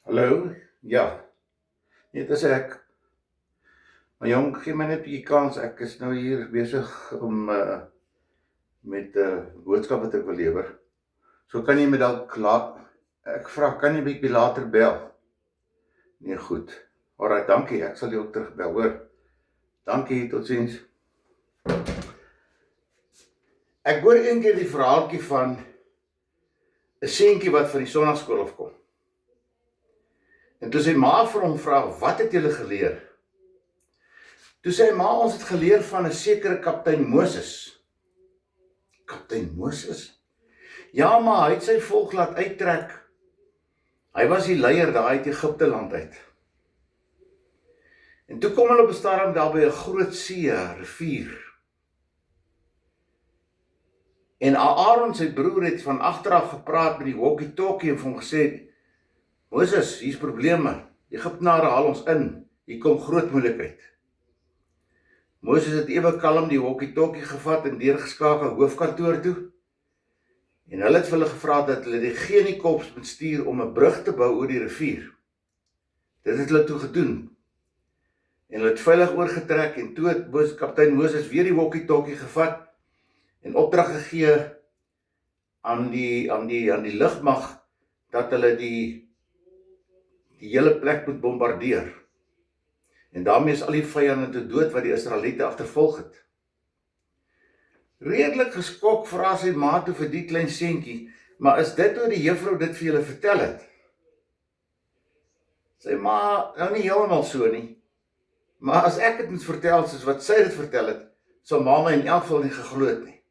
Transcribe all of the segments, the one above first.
Hallo? Ja, nee, dit is ek. Maar jong, gee my net 'n bietjie kans. Ek is nou hier besig om met boodskappe te wil lewer. So kan jy my dalk laat ek vra, kan jy bietjie later bel? Nee, goed. Alraai, dankie. Ek sal jou ook terugbel, hoor. Dankie, totsiens. Ek hoor eendag die verhaaltjie van 'n seentjie wat van die sonnaarskool afkom. En toe sy ma vir hom vra, "Wat het julle geleer?" Toe sê hy, "Ma, ons het geleer van 'n sekere kaptein Moses." Kaptein Moses? Ja, maar hy het sy volk laat uittrek. Hy was die leier daar uit Egipte land uit. En toe kom hulle op 'n stadium daar by 'n groot see, 'n rivier. En Aaron, sy broer, het van agteraf gepraat met die walkie-talkie en vir hom gesê, "Moses, hier's probleme. Egiptenare haal ons in. Hier kom groot moeilikheid." Moses het ewe kalm die walkie-talkie gevat en deurgeskakel hoofkantoor toe. En hulle het vir hulle gevra dat hulle die Genie-korps moet stuur om 'n brug te bou oor die rivier. Dit het hulle toe gedoen. En hulle het veilig oorgetrek en toe het kaptein Moses weer die walkie-talkie gevat en opdrag gegee aan die lugmag dat hulle die hele plek moet bombardeer. En daarmee is al die vyande te dood wat die Israeliete agtervolg het. Redelik geskok vra sy ma toe vir die klein seentjie, "Maar is dit hoe die juffrou dit vir julle vertel het?" Sy ma, nou nie heeltemal so nie. Maar as ek dit moet vertel soos wat sy dit vertel het, sou ma my in elk geval nie geglo het nie.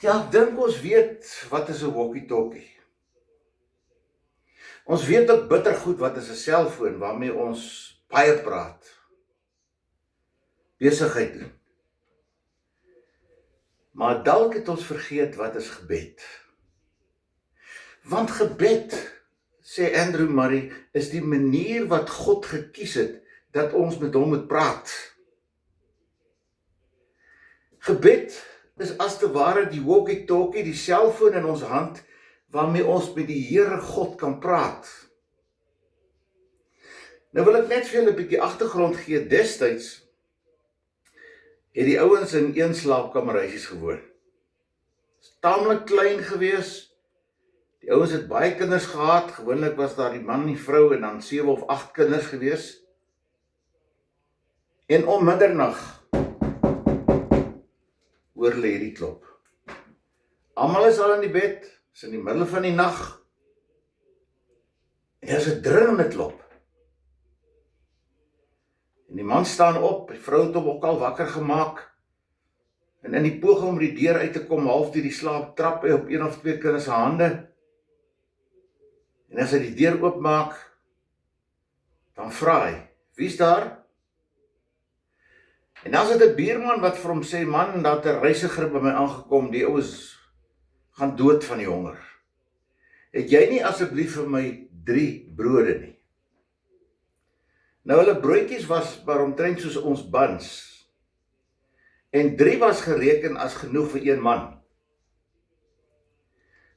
Ja, ek dink ons weet wat is 'n walkie-talkie. Ons weet ook bitter goed wat is 'n selfoon waarmee ons baie praat. Besigheid doen. Maar dalk het ons vergeet wat is gebed. Want gebed, sê Andrew Murray, is die manier wat God gekies het dat ons met hom moet praat. Gebed is as te ware die walkie-talkie, die selfoon in ons hand, waarmee ons met die Here God kan praat. Nou wil ek net vir julle 'n bietjie agtergrond gee. Destyds het die ouens in een slaapkamerhuisies gewoon. Taamlik klein gewees. Die ouens het baie kinders gehad. Gewoonlik was daar die man en die vrou en dan 7 of 8 kinders gewees. En om middernag hoor hulle hierdie klop. Almal is al in die bed. Is in die middel van die nag. En daar's 'n dringende klop. En die man staan op, die vrou het hom ook al wakker gemaak. En in die poging om die deur uit te kom, half deur die slaap, trap hy op 1 of 2 kinders se hande. En as hy die deur oopmaak, dan vra hy, "Wie's daar?" En dan is dit 'n buurman wat vir hom sê, "Man, daar het 'n reisiger by my aangekom, die ouens gaan dood van die honger. Het jy nie asseblief vir my 3 brode nie?" Nou hulle broodjies was maar omtrent soos ons buns. En 3 was gereken as genoeg vir 1 man.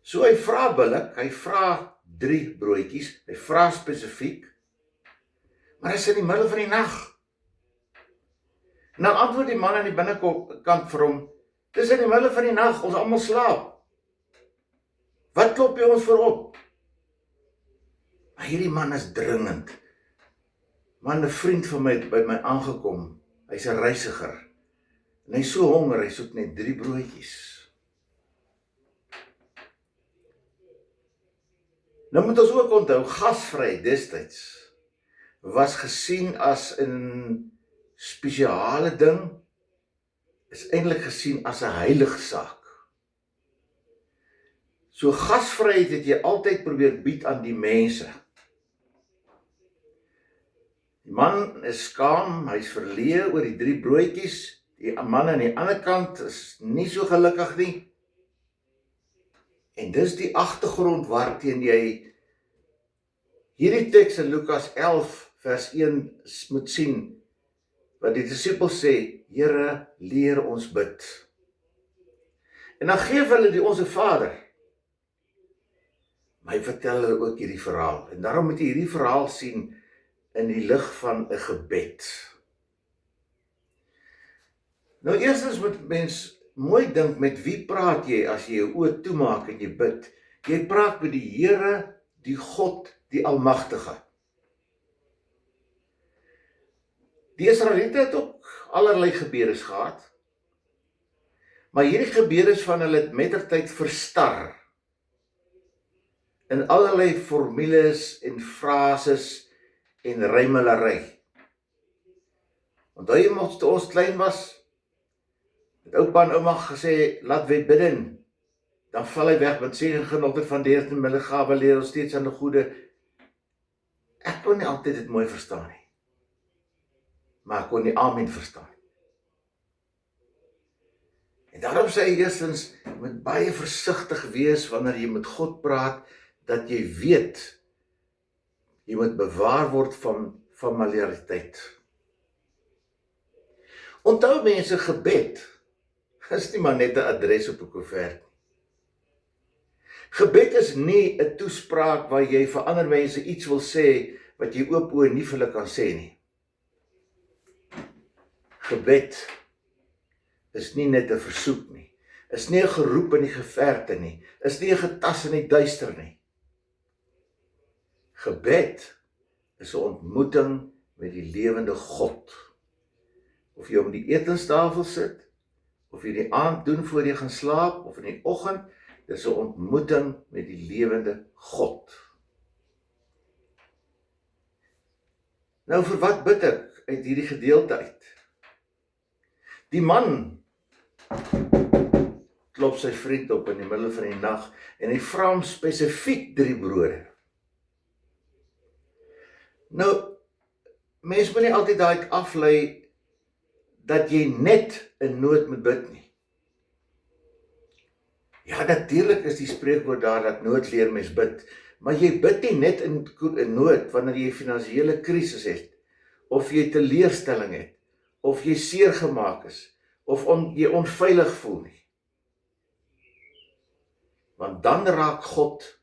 So hy vra billik, hy vra 3 broodjies, hy vra spesifiek, maar dit is in die middel van die nag. En dan antwoord die man aan die binnekant vir hom, "Dis in die middel van die nag, ons almal slaap. Wat klop jy ons vir op?" Maar hierdie man is dringend. Man, 'n vriend van my het by my aangekom. Hy's 'n reisiger. En hy's so honger, hy soek net 3 broodjies. Nou moet ons ook onthou, gasvry destyds was gesien as 'n spesiale ding, is eintlik gesien as 'n heilige saak. So gasvryheid het jy altyd probeer bied aan die mense. Die man is skaam, hy's verleë oor die 3 broodjies. Die man aan die ander kant is nie so gelukkig nie. En dis die agtergrond waarteen jy hierdie teks in Lukas 11 vers 1 moet sien, wat die disippels sê, "Here, leer ons bid." En dan gee hulle die Onse Vader. maar hy vertel hulle ook hierdie verhaal. En daarom moet jy hierdie verhaal sien in die lig van 'n gebed. Nou eerstens moet mens mooi dink, met wie praat jy as jy jou oë toemaak en jy bid? Jy praat met die Here, die God, die Almagtige. Die Israeliete het ook allerlei gebedes gehad, maar hierdie gebedes van hulle het mettertyd verstar in allerlei formules en frases en rymelery. Onthou jy mos toe ons klein was, het oupa en ouma gesê, laat wy bidden, dan val hy weg met segen genot van die Here, middel gawe leer ons steeds aan die goede. Ek kon nie altyd dit mooi verstaan nie, maar ek kon die amen verstaan. En daarom sê hy eerstens, jy moet baie versigtig wees wanneer jy met God praat, dat jy weet, jy moet bewaar word van familiariteit. Onthou mense, gebed is nie maar net 'n adres op 'n koevert. Gebed is nie 'n toespraak waar jy vir ander mense iets wil sê wat jy oop oë nie vir hulle kan sê nie. Gebed is nie net 'n versoek nie, is nie 'n geroep in die geverte nie, is nie 'n getas in die duister nie. Gebed is 'n ontmoeting met die lewende God. Of jy om die etenstafel sit, of jy die aand doen voor jy gaan slaap, of in die oggend, dis 'n ontmoeting met die lewende God. Nou vir wat bid ek uit hierdie gedeelte uit? Die man klop sy vriend op in die middel van die nag en hy vra hom spesifiek 3 brode. Nou, mens moet nie altyd daai aflei dat jy net in nood moet bid nie. Ja, natuurlik is die spreekwoord daar dat nood leer mens bid, maar jy bid nie net in nood wanneer jy 'n finansiële krisis het, of jy teleurstelling het, of jy seer gemaak is, of jy onveilig voel nie. Want dan raak God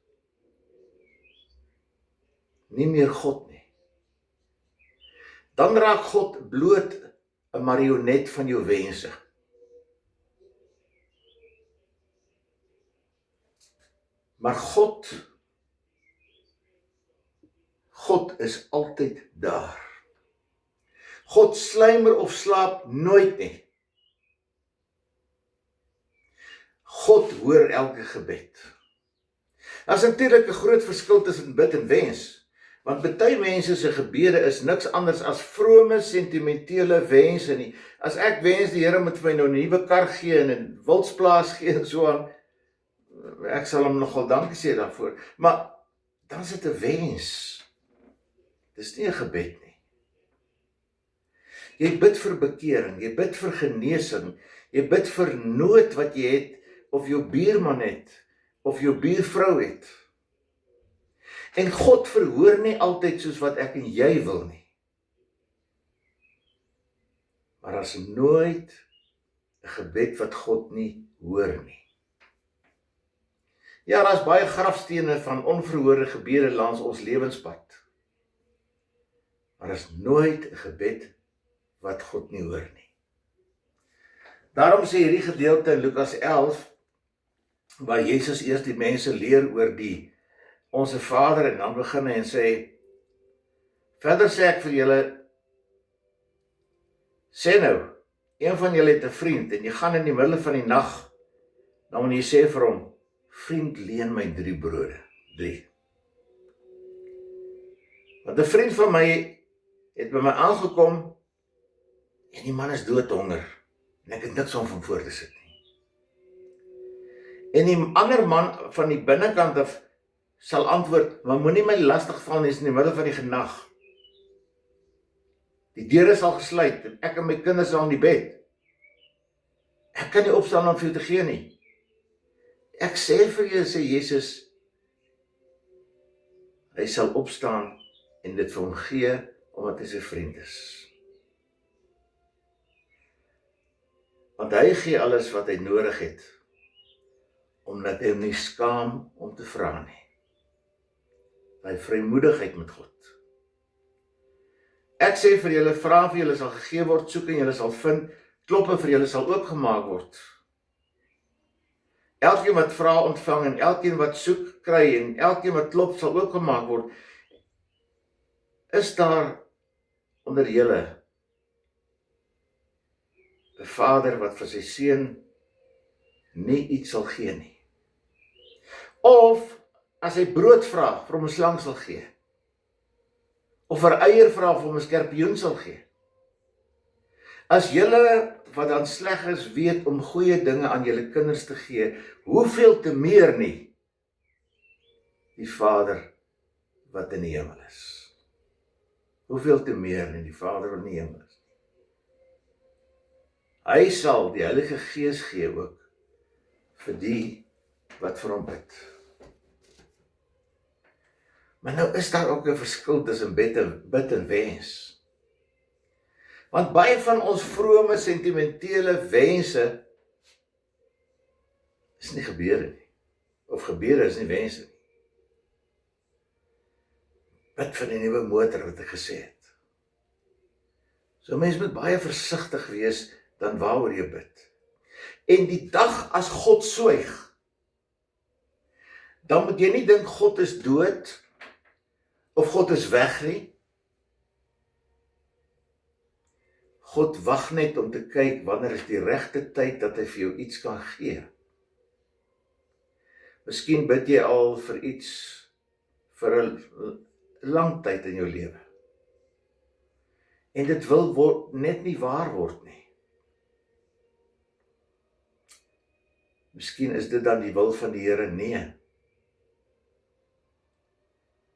nie meer God nie. Dan raak God bloot 'n marionet van jou wense. Maar God is altyd daar. God sluimer of slaap nooit nie. God hoor elke gebed. Daar is natuurlik 'n groot verskil tussen bid en wens. Want baie mense se gebede is niks anders as vrome, sentimentele wense nie. As ek wens die Here moet vir my nou 'n nuwe kar gee en 'n wildsplaas gee en so aan, ek sal hom nogal dankie sê daarvoor. Maar dan is dit 'n wens. Dis nie 'n gebed nie. Jy bid vir bekering, jy bid vir genesing, jy bid vir nood wat jy het, of jou buurman het, of jou buurvrou het. En God verhoor nie altyd soos wat ek en jy wil nie. Maar daar is nooit 'n gebed wat God nie hoor nie. Ja, daar is baie grafstene van onverhoorde gebede langs ons lewenspad. Maar daar is nooit 'n gebed wat God nie hoor nie. Daarom sê hierdie gedeelte in Lukas 11, waar Jesus eers die mense leer oor die Onse Vader, en dan begin hy en sê, verder sê ek vir julle, sê nou, een van julle het 'n vriend, en jy gaan in die middel van die nag, dan moet jy sê vir hom, vriend, leen my 3 brode, 3. Want 'n vriend van my het by my aangekom, en die man is doodhonger, en ek het niks om van voor te sit nie. En die ander man van die binnekant af sal antwoord, maar moenie my lastig val nie, is in die middel van die nag. Die deur is al gesluit, en ek en my kinders al in die bed. Ek kan nie opstaan om vir jou te gee nie. Ek sê vir jou, sê Jesus, hy sal opstaan en dit vir hom gee, omdat hy sy vriend is. Want hy gee alles wat hy nodig het, omdat hy hom nie skaam om te vra nie. daai vrymoedigheid met God. Ek sê vir julle, vra vir julle sal gegee word, soek en julle sal vind, klop en vir julle sal oopgemaak word. Elkeen wat vra ontvang en elkeen wat soek kry en elkeen wat klop sal oopgemaak word. Is daar onder julle 'n vader wat vir sy seun nie iets sal gee nie? Of as hy brood vra, vir hom 'n slang sal gee? Of vir eier vra, vir hom 'n skorpioen sal gee? As julle wat dan sleg is weet om goeie dinge aan julle kinders te gee, hoeveel te meer nie die Vader wat in die hemel is. Hoeveel te meer nie die Vader wat in die hemel is. Hy sal die Heilige Gees gee ook vir die wat vir hom bid. Maar nou is daar ook 'n verskil tussen bid en wens. Want baie van ons vrome, sentimentele wense is nie gebeure nie. Of gebeure is nie wense nie. Bid vir die nuwe motor wat ek gesê het. So mens moet baie versigtig wees dan waaroor jy bid. En die dag as God swyg, dan moet jy nie dink God is dood of God is weg nie. God wag net om te kyk wanneer is die regte tyd dat hy vir jou iets kan gee. Miskien bid jy al vir iets vir 'n lang tyd in jou lewe. En dit wil net nie waar word nie. Miskien is dit dan die wil van die Here? Nee.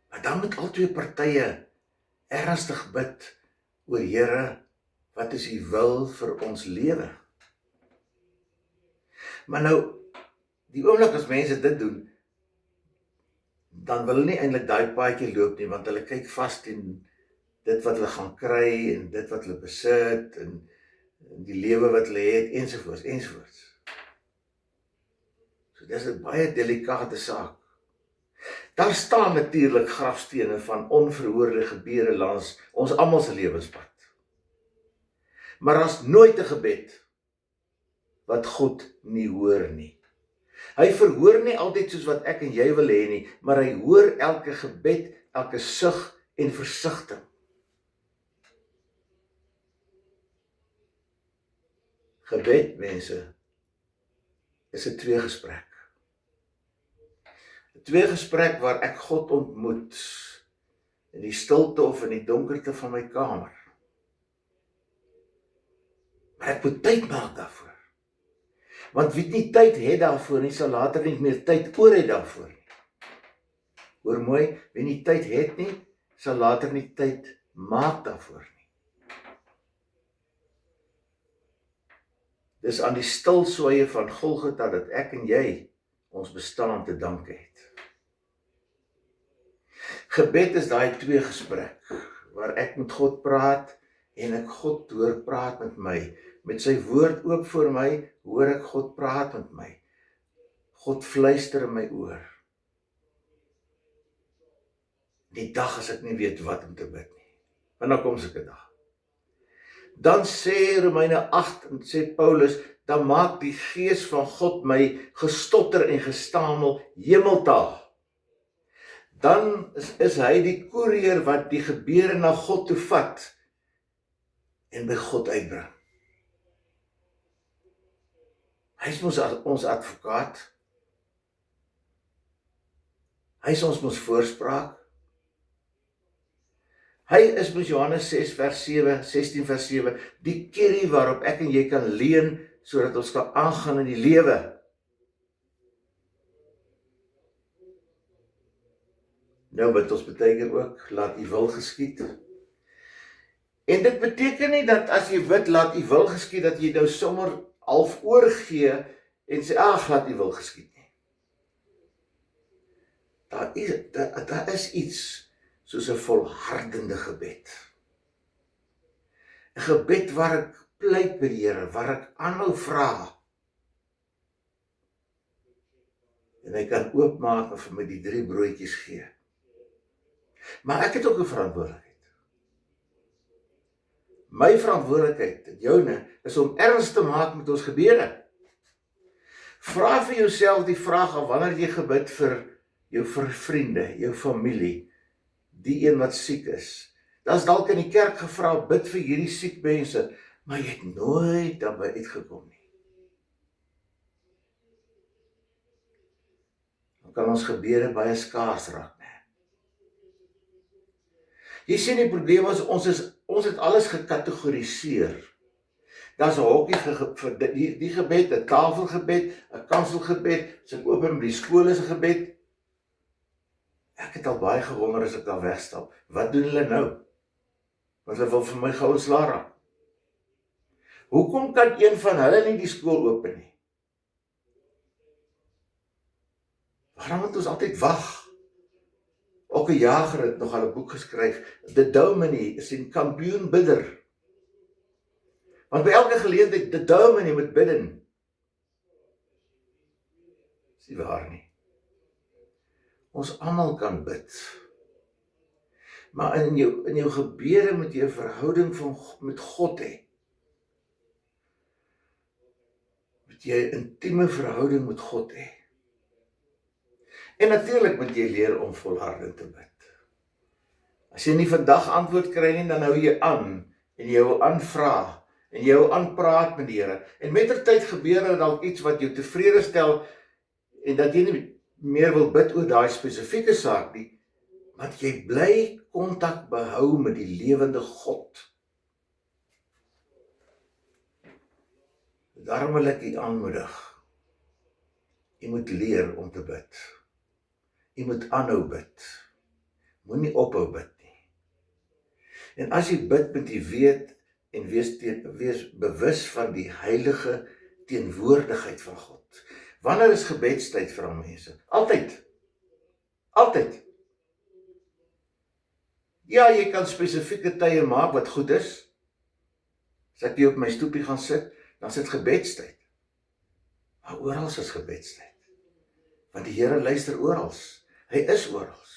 Maar dan moet al twee partye ernstig bid oor Here, wat is u wil vir ons lewe? Maar nou, die oomblik as mense dit doen, dan wil hulle nie eintlik daai paadjie loop nie, want hulle kyk vas teen dit wat hulle gaan kry, en dit wat hulle besit, en die lewe wat hulle het, ensovoorts, ensovoorts. So dis 'n baie delikate saak. Daar staan natuurlik grafstene van onverhoorde gebeure langs ons almal se lewenspad. Maar daar's nooit 'n gebed wat God nie hoor nie. Hy verhoor nie altyd soos wat ek en jy wil hê nie, maar hy hoor elke gebed, elke sug en versigtiging. Gebed, mense, is 'n tweegesprek. 'n Tweegesprek waar ek God ontmoet in die stilte of in die donkerte van my kamer. Maar ek moet tyd maak daarvoor. Want wie nie tyd het daarvoor nie, sal later nie meer tyd oor het daarvoor nie. Hoor mooi, wie nie tyd het nie, sal later nie tyd maak daarvoor nie. Dis aan die stil swye van Golgotha dat ek en jy ons bestaan te danke het. Gebed is daai tweegesprek waar ek met God praat en ek God hoor praat met my. Met sy woord oop voor my, hoor ek God praat met my. God fluister in my oor. Die dag as ek nie weet wat om te bid nie. En dan kom sulke dag. Dan sê Romeine 8 en sê Paulus, dan maak die Gees van God my gestotter en gestamel hemeltaal. Dan is hy die koerier wat die gebeure na God toe vat en by God uitbring. Hy is ons advokaat. Hy is ons voorspraak. Hy is mos Johannes 6 vers 7, 16 vers 7, die kerrie waarop ek en jy kan leun, sodat ons kan aangaan in die lewe. Nou bid ons baie keer ook, laat u wil geskied. En dit beteken nie dat as jy bid, laat u wil geskied, dat jy nou sommer half oorgee en sê, ag, laat u wil geskied nie. Daar is iets soos 'n volhardende gebed. 'n Gebed waar ek pleit by die Here, waar ek aanhou vra. En hy kan oopmaak en vir my die 3 broodjies gee. Maar ek het ook 'n verantwoordelikheid. My verantwoordelikheid, joune, is om erns te maak met ons gebede. Vra vir jouself die vraag af wanneer jy gebid vir jou vriende, jou familie, die een wat siek is. Daar's dalk in die kerk gevra, bid vir hierdie siek mense, maar jy het nooit daarby uitgekom nie. Dan kan ons gebede baie skaars raak, né? Jy sien die probleem is, ons het alles gekategoriseer. Daar's 'n hokkie vir die gebed, 'n tafelgebed, 'n kanselgebed, as ek open by die skool is 'n gebed. Ek het al baie gewonder as ek daar wegstap. Wat doen hulle nou? Want hulle wil vir my gou ontslaa raak. Hoekom kan een van hulle nie die skool open nie? Waarom moet ons altyd wag? Ook 'n jager het nog al 'n boek geskryf, The Dominee is 'n kampioen bidder. Want by elke geleentheid, The Dominee moet bidden. Dis nie waar nie. Ons almal kan bid. Maar in jou gebede moet jy 'n verhouding met God hê. Moet jy 'n intieme verhouding met God hê. En natuurlik moet jy leer om volhardend te bid. As jy nie vandag antwoord kry nie, dan hou jy aan en jy hou aanvra en jy hou aanpraat met die Here. En mettertyd gebeur er dalk iets wat jou tevrede stel en dat jy nie meer wil bid oor daai spesifieke saak nie, want jy bly kontak behou met die lewende God. Daarom wil ek u aanmoedig. U moet leer om te bid. U moet aanhou bid. Moenie ophou bid nie. En as jy bid, moet jy weet en wees bewus van die heilige teenwoordigheid van God. Wanneer is gebedstyd vir mense? Altyd. Altyd. Ja, jy kan spesifieke tye maak wat goed is. As ek hier op my stoepie gaan sit, dan sit gebedstyd. Maar oral is gebedstyd. Want die Here luister oral. Hy is oral.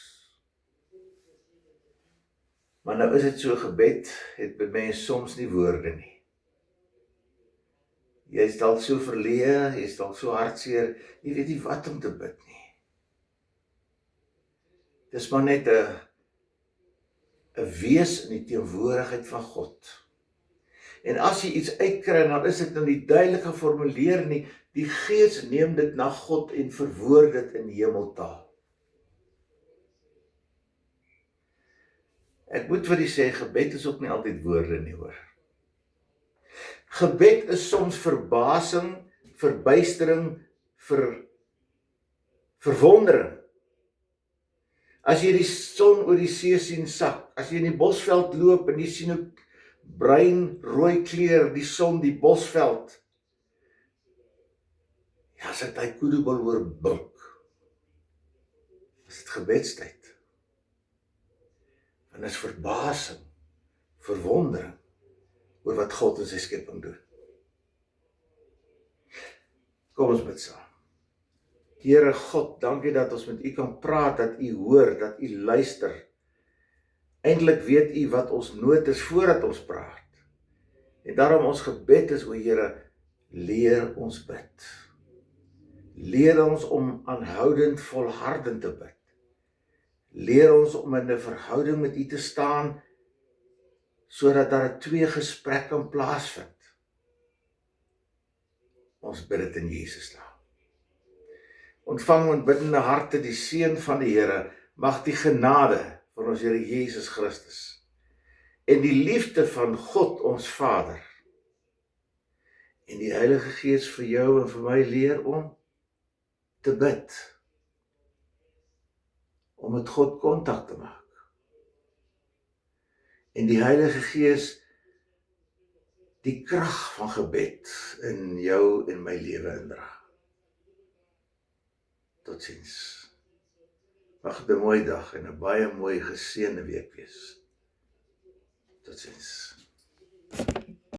Maar nou is dit so, gebed het by mense soms nie woorde nie. Jy is dalk so verleë, jy is dalk so hartseer, jy weet nie wat om te bid nie. Dis maar net 'n wees in die teenwoordigheid van God. En as jy iets uitkry, dan is dit nou nie duidelik geformuleer nie. Die Gees neem dit na God en verwoord dit in hemeltaal. Ek moet vir u sê, gebed is ook nie altyd woorde nie, hoor. Gebed is soms verbasing, verbuistering, verwondering. As jy die son oor die see sien sak, as jy in die bosveld loop en jy sien hoe bruin, rooi kleur, die son, die bosveld. Ja, as ek die koedebol hoor bink, is dit gebedstyd. En is verbasing, verwondering oor wat God in sy skepping doen. Kom ons bid saam. Here God, dankie dat ons met u kan praat, dat u hoor, dat u luister. Eintlik weet u wat ons nood is voordat ons praat. En daarom ons gebed is, o Here, leer ons bid. Leer ons om aanhoudend volhardend te bid. Leer ons om in 'n verhouding met u te staan, sodat daar 'n tweegesprek kan plaasvind. Ons bid dit in Jesus naam. Ontvang met biddende harte die seën van die Here, mag die genade van ons Here Jesus Christus en die liefde van God ons Vader en die Heilige Gees vir jou en vir my leer om te bid, om met God kontak te maak. En die Heilige Gees die krag van gebed in jou en my lewe indra. Totsiens. Mag dit 'n mooi dag en 'n baie mooi geseënde week wees. Totsiens.